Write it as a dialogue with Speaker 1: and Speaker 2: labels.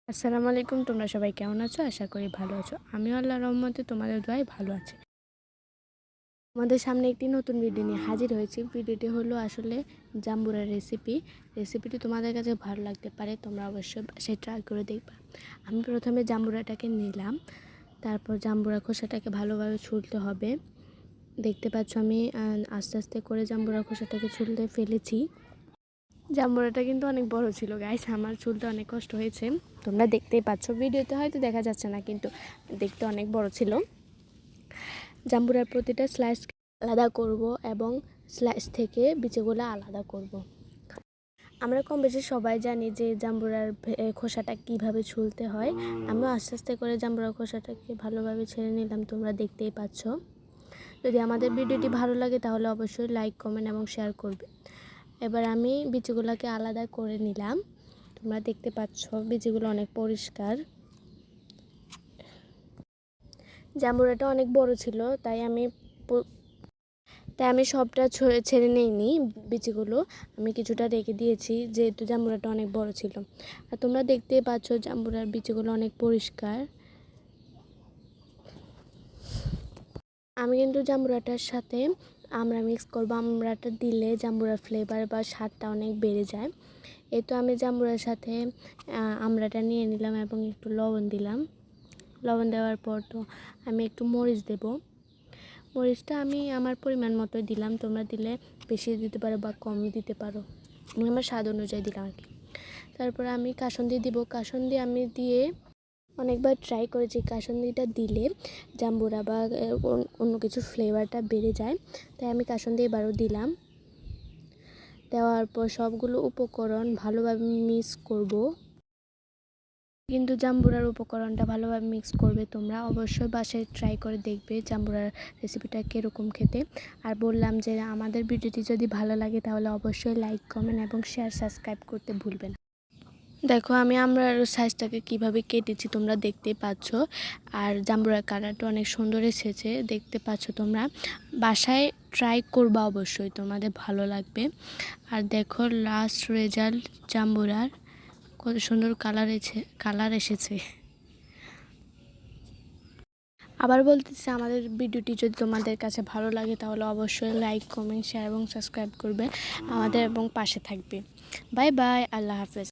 Speaker 1: আসসালামু আলাইকুম। তোমরা সবাই কেমন আছো? আশা করি ভালো আছো। আমিও আল্লাহর রহমতে তোমাদের দোয়ায় ভালো আছি। আমাদের সামনে একটি নতুন ভিডিও নিয়ে হাজির হয়েছি। ভিডিওটি হলো আসলে জাম্বুরার রেসিপিটি তোমাদের কাছে ভালো লাগতে পারে। তোমরা অবশ্যই বাসায় ট্রাই করে দেখবা। আমি প্রথমে জাম্বুরাটাকে নিলাম, তারপর জাম্বুরা খোসাটাকে ভালোভাবে ছুলতে হবে। দেখতে পাচ্ছ আমি আস্তে আস্তে করে জাম্বুরা খোসাটাকে ছুলতে ফেলেছি। জাম্বুরাটা কিন্তু অনেক বড় ছিল গাইস, আমার চুলতে অনেক কষ্ট হয়েছে। তোমরা দেখতেই পাচ্ছ, ভিডিওতে হয়তো দেখা যাচ্ছে না, কিন্তু দেখতে অনেক বড় ছিল। জাম্বুরার প্রতিটা স্লাইস আলাদা করব এবং স্লাইস থেকে বিচিগুলো আলাদা করব। আমরা কম বেশি সবাই জানি যে জাম্বুরার খোসাটা কিভাবে ছুলতে হয়। আমিও আস্তে আস্তে করে জাম্বুরার খোসাটাকে ভালোভাবে ছেড়ে নিলাম, তোমরা দেখতেই পাচ্ছ। যদি আমাদের ভিডিওটি ভালো লাগে তাহলে অবশ্যই লাইক, কমেন্ট এবং শেয়ার করবে। এবার আমি বিচিগুলোকে আলাদা করে নিলাম। তোমরা দেখতে পাচ্ছ বিচিগুলো অনেক পরিষ্কার। জাম্বুরাটা অনেক বড় ছিল, তাই আমি সবটা ছেড়ে নিইনি। বিচিগুলো আমি কিছুটা রেখে দিয়েছি, যেহেতু জাম্বুরাটা অনেক বড় ছিল। আর তোমরা দেখতেই পাচ্ছ জাম্বুরার বিচিগুলো অনেক পরিষ্কার। আমি কিন্তু জাম্বুরাটার সাথে আমরা মিক্স করব। আমড়াটা দিলে জাম্বুরার ফ্লেভার বা স্বাদটা অনেক বেড়ে যায়। এই তো আমি জাম্বুরার সাথে আমড়াটা নিয়ে নিলাম এবং একটু লবণ দিলাম। লবণ দেওয়ার পর তো আমি একটু মরিচ দেব। মরিচটা আমি আমার পরিমাণ মতো দিলাম, তোমরা দিলে বেশি দিতে পারো বা কম দিতে পারো। আমি আমার স্বাদ অনুযায়ী দিলাম আর কি। তারপর আমি কাসুন্দি দিব। কাসুন্দি আমি দিয়ে অনেকবার ট্রাই করেছি। কাসুন্দিটা দিলে জাম্বুরা বা অন্য কিছুর ফ্লেভারটা বেড়ে যায়, তাই আমি কাসুন্দি এবারও দিলাম। দেওয়ার পর সবগুলো উপকরণ ভালোভাবে মিক্স করব। কিন্তু জাম্বুরার উপকরণটা ভালোভাবে মিক্স করবে। তোমরা অবশ্যই বাসায় ট্রাই করে দেখবে জাম্বুরার রেসিপিটা কীরকম খেতে। আর বললাম যে আমাদের ভিডিওটি যদি ভালো লাগে তাহলে অবশ্যই লাইক, কমেন্ট এবং শেয়ার, সাবস্ক্রাইব করতে ভুলবেন না। দেখো আমি আমড়ার সাইজটাকে কিভাবে কেটেছি তোমরা দেখতেই পাচ্ছ। আর জাম্বুরার কালারটা অনেক সুন্দর এসেছে, দেখতে পাচ্ছ তোমরা। বাসায় ট্রাই করবা, অবশ্যই তোমাদের ভালো লাগবে। আর দেখো লাস্ট রেজাল্ট জাম্বুরার কত সুন্দর কালার এসেছে। আবার বলতেছি, আমাদের ভিডিওটি যদি তোমাদের কাছে ভালো লাগে তাহলে অবশ্যই লাইক, কমেন্ট, শেয়ার এবং সাবস্ক্রাইব করবে আমাদের এবং পাশে থাকবে। বাই বাই, আল্লাহ হাফেজ।